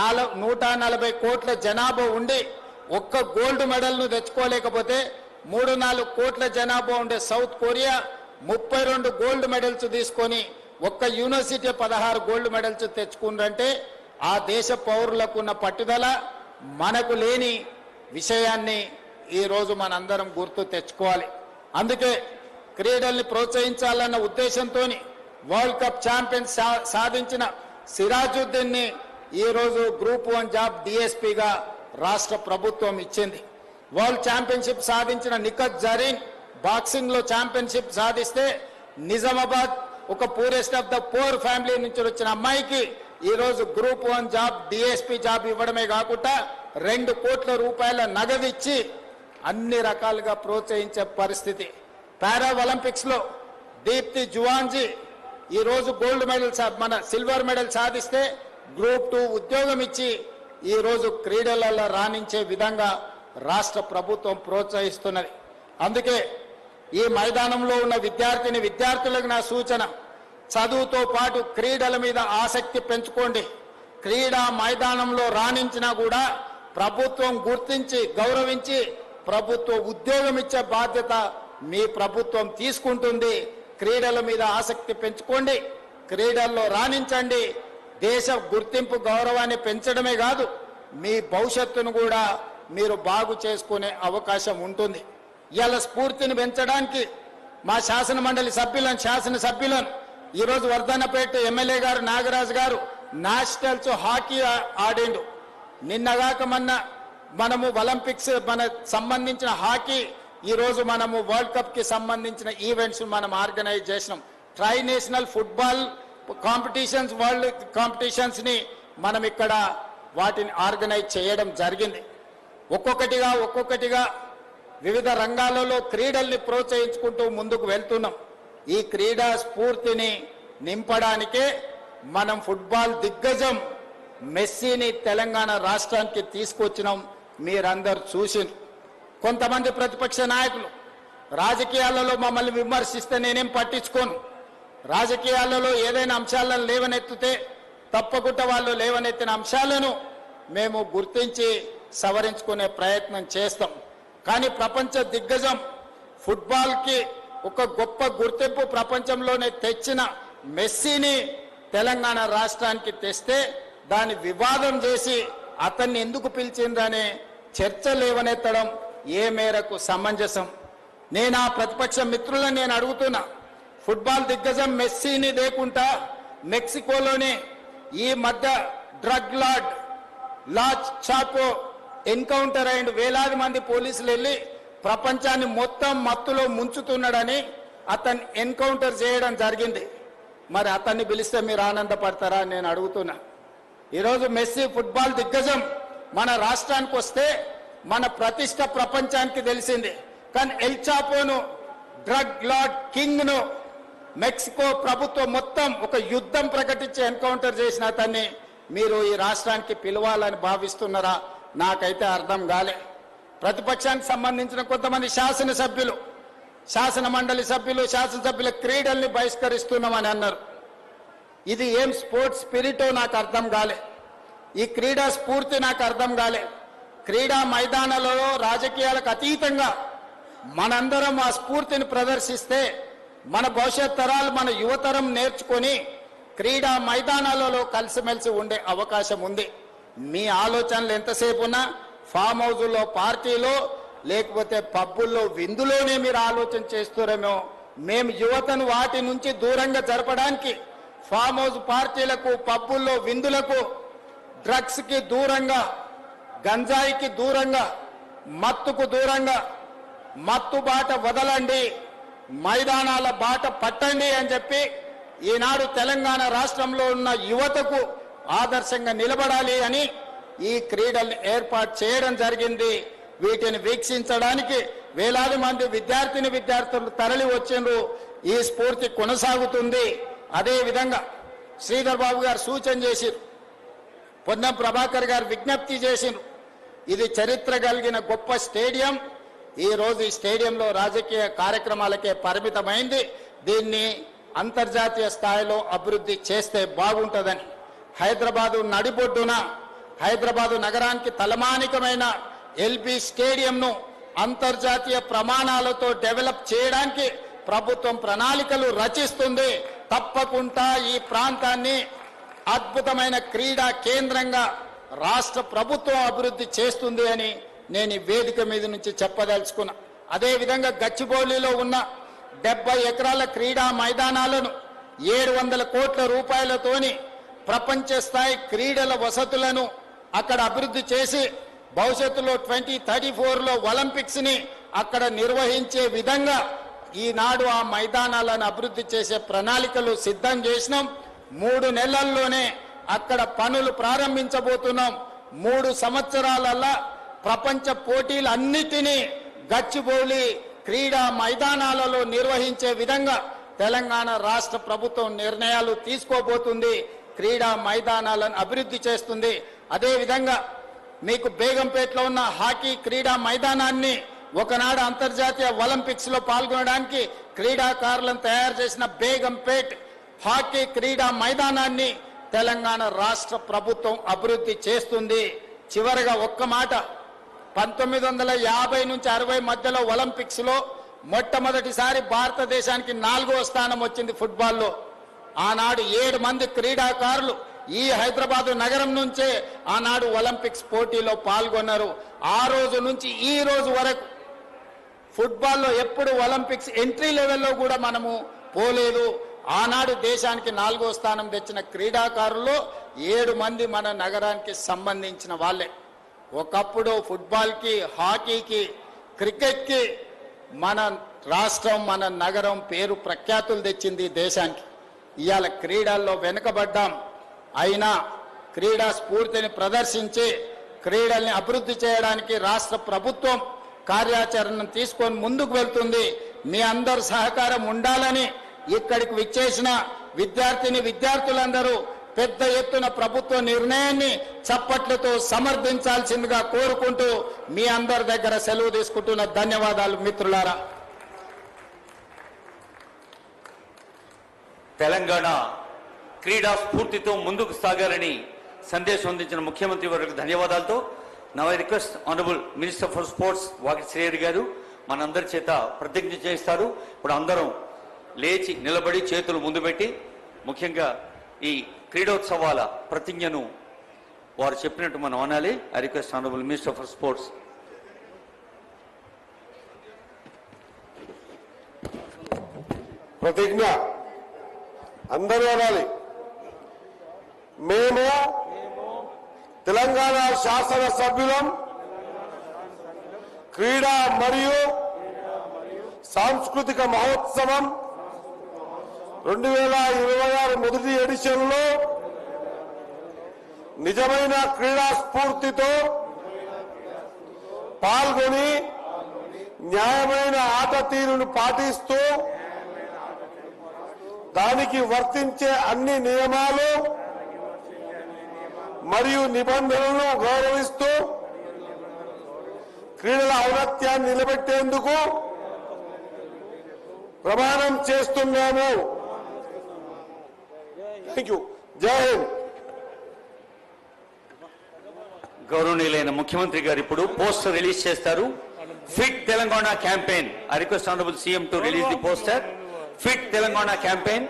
140 కోట్ల జనాభా ఉండి ఒక్క గోల్డ్ మెడల్ను తెచ్చుకోలేకపోతే 3-4 కోట్ల జనాభా ఉండే సౌత్ కొరియా 32 గోల్డ్ మెడల్స్ తీసుకొని ఒక్క యూనివర్సిటీ 16 గోల్డ్ మెడల్స్ తెచ్చుకుందంటే ఆ దేశ పౌరులకు ఉన్న పట్టుదల మనకు లేని విషయాన్ని ఈ రోజు మనందరం గుర్తు తెచ్చుకోవాలి. అందుకే క్రీడల్ని ప్రోత్సహించాలన్న ఉద్దేశంతో వరల్డ్ కప్ ఛాంపియన్ సాధించిన సిరాజుద్దీన్ ని ఈ రోజు గ్రూప్ 1 జాబ్ డిఎస్పీగా రాష్ట్ర ప్రభుత్వం ఇచ్చింది. వరల్డ్ ఛాంపియన్షిప్ సాధించిన నిఖత్ జరీన్ బాక్సింగ్ లో ఛాంపియన్షిప్ సాధిస్తే నిజామాబాద్ ఒక poorest of the poor family నుంచి వచ్చిన అమ్మాయికి ఈ రోజు గ్రూప్ 1 జాబ్ డిఎస్పీ జాబ్ ఇవ్వడమే కాకుండా 2 కోట్ల రూపాయల నగదు ఇచ్చి అన్ని రకాలుగా ప్రోత్సహించే పరిస్థితి. పారా ఒలింపిక్స్ లో దీప్తి జువాన్జీ ఈ రోజు గోల్డ్ మెడల్ మన సిల్వర్ మెడల్ సాధిస్తే గ్రూప్ 2 ఉద్యోగం ఇచ్చి ఈ రోజు క్రీడలలో రాణించే విధంగా రాష్ట్ర ప్రభుత్వం ప్రోత్సహిస్తున్నది. అందుకే ఈ మైదానంలో ఉన్న విద్యార్థులకు నా సూచన, చదువుతో పాటు క్రీడల మీద ఆసక్తి పెంచుకోండి. క్రీడా మైదానంలో రాణించినా కూడా ప్రభుత్వం గుర్తించి గౌరవించి ప్రభుత్వ ఉద్యోగం ఇచ్చే బాధ్యత మీ ప్రభుత్వం తీసుకుంటుంది. క్రీడల మీద ఆసక్తి పెంచుకోండి, క్రీడల్లో రాణించండి. దేశ గుర్తింపు గౌరవాన్ని పెంచడమే కాదు, మీ భవిష్యత్తును కూడా మీరు బాగు చేసుకునే అవకాశం ఉంటుంది. ఇవాళ స్ఫూర్తిని పెంచడానికి మా శాసనసభ్యులను ఈరోజు వర్ధన్నపేట ఎమ్మెల్యే గారు నాగరాజు గారు నేషనల్స్ హాకీ ఆడిండు. నిన్నగాక మనము ఒలింపిక్స్ సంబంధించిన హాకీ ఈరోజు మనము వరల్డ్ కప్ కి సంబంధించిన ఈవెంట్స్ మనం ఆర్గనైజ్ చేసినాం. Try national football competitions, world competitions ని మనం ఇక్కడ వాటిని ఆర్గనైజ్ చేయడం జరిగింది. ఒక్కొక్కటిగా వివిధ రంగాలలో క్రీడల్ని ప్రోత్సహించుకుంటూ ముందుకు వెళ్తున్నాం. ఈ క్రీడా స్ఫూర్తిని నింపడానికే మనం ఫుట్బాల్ దిగ్గజం మెస్సీని తెలంగాణ రాష్ట్రానికి తీసుకొచ్చినాం. మీరందరూ చూసిన కొంతమంది ప్రతిపక్ష నాయకులు రాజకీయాలలో మమ్మల్ని విమర్శిస్తే నేనేం పట్టించుకోను. రాజకీయాలలో ఏదైనా అంశాలను లేవనెత్తితే తప్పకుండా వాళ్ళు లేవనెత్తిన అంశాలను మేము గుర్తించి సవరించుకునే ప్రయత్నం చేస్తాం. కానీ ప్రపంచ దిగ్గజం ఫుట్బాల్కి ఒక గొప్ప గుర్తింపు ప్రపంచంలోనే తెచ్చిన మెస్సీని తెలంగాణ రాష్ట్రానికి తెస్తే దాన్ని వివాదం చేసి అతన్ని ఎందుకు పిలిచిందనే చర్చ లేవనెత్తడం ఏ మేరకు సమంజసం? నేను ఆ ప్రతిపక్ష మిత్రులను నేను అడుగుతున్నా, ఫుట్బాల్ దిగ్గజం మెస్సీని లేకుండా మెక్సికోలోనే ఈ మధ్య డ్రగ్ లార్డ్ లాజ్ చాకో ఎన్కౌంటర్ అయిన వేలాది మంది పోలీసులు వెళ్ళి ప్రపంచాన్ని మొత్తం మత్తులో ముంచుతున్నాడని అతన్ని ఎన్కౌంటర్ చేయడం జరిగింది. మరి అతన్ని పిలిస్తే మీరు ఆనందపడతారా అని నేను అడుగుతున్నా. ఈరోజు మెస్సీ ఫుట్బాల్ దిగ్గజం మన రాష్ట్రానికి వస్తే మన ప్రతిష్ట ప్రపంచానికి తెలిసింది. కానీ ఎల్ చాపోను డ్రగ్ లార్డ్ కింగ్ను మెక్సికో ప్రభుత్వం మొత్తం ఒక యుద్ధం ప్రకటించి ఎన్కౌంటర్ చేసిన అతన్ని మీరు ఈ రాష్ట్రానికి పిలవాలని భావిస్తున్నారా? నాకైతే అర్థం కాలే. ప్రతిపక్షానికి సంబంధించిన కొంతమంది శాసన మండలి శాసనసభ్యుల క్రీడల్ని బహిష్కరిస్తున్నామని అన్నారు. ఇది ఏం స్పోర్ట్స్ స్పిరిటో నాకు అర్థం కాలే. ఈ క్రీడా స్ఫూర్తి నాకు అర్థం కాలే. క్రీడా మైదానాలలో రాజకీయాలకు అతీతంగా మనందరం ఆ స్ఫూర్తిని ప్రదర్శిస్తే మన భవిష్యత్ తరాలు, మన యువతరం నేర్చుకొని క్రీడా మైదానాలలో కలిసిమెలిసి ఉండే అవకాశం ఉంది. మీ ఆలోచనలు ఎంతసేపు ఉన్నా ఫామ్ హౌజుల్లో, పార్టీలో, లేకపోతే పబ్బుల్లో, విందులోనే మీరు ఆలోచన చేస్తారేమో. మేము యువతను వాటి నుంచి దూరంగా జరపడానికి ఫామ్ హౌస్ పార్టీలకు, పబ్బుల్లో, విందులకు, డ్రగ్స్కి దూరంగా, గంజాయికి దూరంగా, మత్తుకు దూరంగా, మత్తు బాట వదలండి, మైదానాల బాట పట్టండి అని చెప్పి ఈనాడు తెలంగాణ రాష్ట్రంలో ఉన్న యువతకు ఆదర్శంగా నిలబడాలి అని ఈ క్రీడల్ని ఏర్పాటు చేయడం జరిగింది. వీటిని వీక్షించడానికి వేలాది మంది విద్యార్థులు తరలి వచ్చిండ్రు. ఈ స్ఫూర్తి కొనసాగుతుంది. అదే విధంగా శ్రీధర్ బాబు గారు సూచన చేసిరు, పొన్నం ప్రభాకర్ గారు విజ్ఞప్తి చేసిరు. ఇది చరిత్ర కలిగిన గొప్ప స్టేడియం. ఈ రోజు ఈ స్టేడియంలో రాజకీయ కార్యక్రమాలకే పరిమితమైంది. దీన్ని అంతర్జాతీయ స్థాయిలో అభివృద్ధి చేస్తే బాగుంటుందని హైదరాబాదు నడిబొడ్డున హైదరాబాదు నగరానికి తలమానికమైన ఎల్బీ స్టేడియంను అంతర్జాతీయ ప్రమాణాలతో డెవలప్ చేయడానికి ప్రభుత్వం ప్రణాళికలు రచిస్తుంది. తప్పకుండా ఈ ప్రాంతాన్ని అద్భుతమైన క్రీడా కేంద్రంగా రాష్ట్ర ప్రభుత్వం అభివృద్ధి చేస్తుంది అని నేను ఈ వేదిక మీద నుంచి చెప్పదలుచుకున్నా. అదేవిధంగా గచ్చిబౌలిలో ఉన్న 70 ఎకరాల క్రీడా మైదానాలను 700 కోట్ల రూపాయలతోని ప్రపంచ స్థాయి క్రీడల వసతులను అక్కడ అభివృద్ధి చేసి భవిష్యత్తులో 2034లో ఒలింపిక్స్ ని అక్కడ నిర్వహించే విధంగా ఈనాడు ఆ మైదానాలను అభివృద్ధి చేసే ప్రణాళికలు సిద్ధం చేసినాం. 3 నెలల్లోనే అక్కడ పనులు ప్రారంభించబోతున్నాం. 3 సంవత్సరాలలో ప్రపంచ పోటీలన్నిటినీ గచ్చిబౌలి క్రీడా మైదానాలలో నిర్వహించే విధంగా తెలంగాణ రాష్ట్ర ప్రభుత్వం నిర్ణయాలు తీసుకోబోతుంది. క్రీడా మైదానాలను అభివృద్ధి చేస్తుంది. అదేవిధంగా మీకు బేగంపేటలో ఉన్న హాకీ క్రీడా మైదానాన్ని ఒకనాడు అంతర్జాతీయ ఒలింపిక్స్ లో పాల్గొనడానికి క్రీడాకారులను తయారు చేసిన బేగంపేట్ హాకీ క్రీడా మైదానాన్ని తెలంగాణ రాష్ట్ర ప్రభుత్వం అభివృద్ధి చేస్తుంది. చివరగా ఒక్క మాట, 1950 నుంచి 60 మధ్యలో ఒలింపిక్స్ లో మొట్టమొదటిసారి భారతదేశానికి 4వ స్థానం వచ్చింది ఫుట్బాల్లో. ఆనాడు 7 మంది క్రీడాకారులు ఈ హైదరాబాదు నగరం నుంచే ఆనాడు ఒలింపిక్స్ పోటీలో పాల్గొన్నారు. ఆ రోజు నుంచి ఈ రోజు వరకు ఫుట్బాల్లో ఎప్పుడు ఒలింపిక్స్ ఎంట్రీ లెవెల్లో కూడా మనము పోలేదు. ఆనాడు దేశానికి 4వ స్థానం తెచ్చిన క్రీడాకారుల్లో 7 మంది మన నగరానికి సంబంధించిన వాళ్ళే. ఒకప్పుడు ఫుట్బాల్కి, హాకీకి, క్రికెట్కి మన రాష్ట్రం, మన నగరం పేరు ప్రఖ్యాతులు తెచ్చింది దేశానికి. ఇవాళ క్రీడల్లో వెనుకబడ్డాం. అయినా క్రీడా స్ఫూర్తిని ప్రదర్శించి క్రీడల్ని అభివృద్ధి చేయడానికి రాష్ట్ర ప్రభుత్వం కార్యాచరణను తీసుకొని ముందుకు వెళ్తుంది. మీ అందరి సహకారం ఉండాలని ఇక్కడికి విచ్చేసిన విద్యార్థులందరూ పెద్ద ఎత్తున ప్రభుత్వ నిర్ణయాన్ని చప్పట్లతో సమర్థించాల్సిందిగా కోరుకుంటూ మీ అందరి దగ్గర సెలవు తీసుకుంటున్న ధన్యవాదాలు మిత్రులారా. తెలంగాణ క్రీడా స్ఫూర్తితో ముందుకు సాగాలని సందేశం అందించిన ముఖ్యమంత్రి వారికి ధన్యవాదాలతో now I request honourable minister for sports Vakiti Srihari గారు మనందరి చేత ప్రతిజ్ఞ చేస్తారు. ఇప్పుడు అందరం లేచి నిలబడి చేతులు ముందు పెట్టి ముఖ్యంగా ఈ క్రీడోత్సవాల ప్రతిజ్ఞను వారు చెప్పినట్టు మనం అనాలి. I request honourable minister for sports. ప్రతిజ్ఞ అందరూ అనాలి. మేము తెలంగాణ శాసన సభ్యులం క్రీడా మరియు సాంస్కృతిక మహోత్సవం 2026 మొదటి ఎడిషన్లో నిజమైన క్రీడా స్ఫూర్తితో పాల్గొని న్యాయమైన ఆట తీరును పాటిస్తూ దానికి వర్తించే అన్ని నియమాలు మరియు నిబంధనలను గౌరవిస్తూ క్రీడల ఔన్నత్యాన్ని నిలబెట్టేందుకు ప్రమాణం చేస్తున్నాము. Thank you. జై హింద్. గౌరవనీయులైన ముఖ్యమంత్రి గారు ఇప్పుడు పోస్టర్ రిలీజ్ చేస్తారు. Fit Telangana campaign. I request honourable CM to release the poster. Fit Telangana campaign.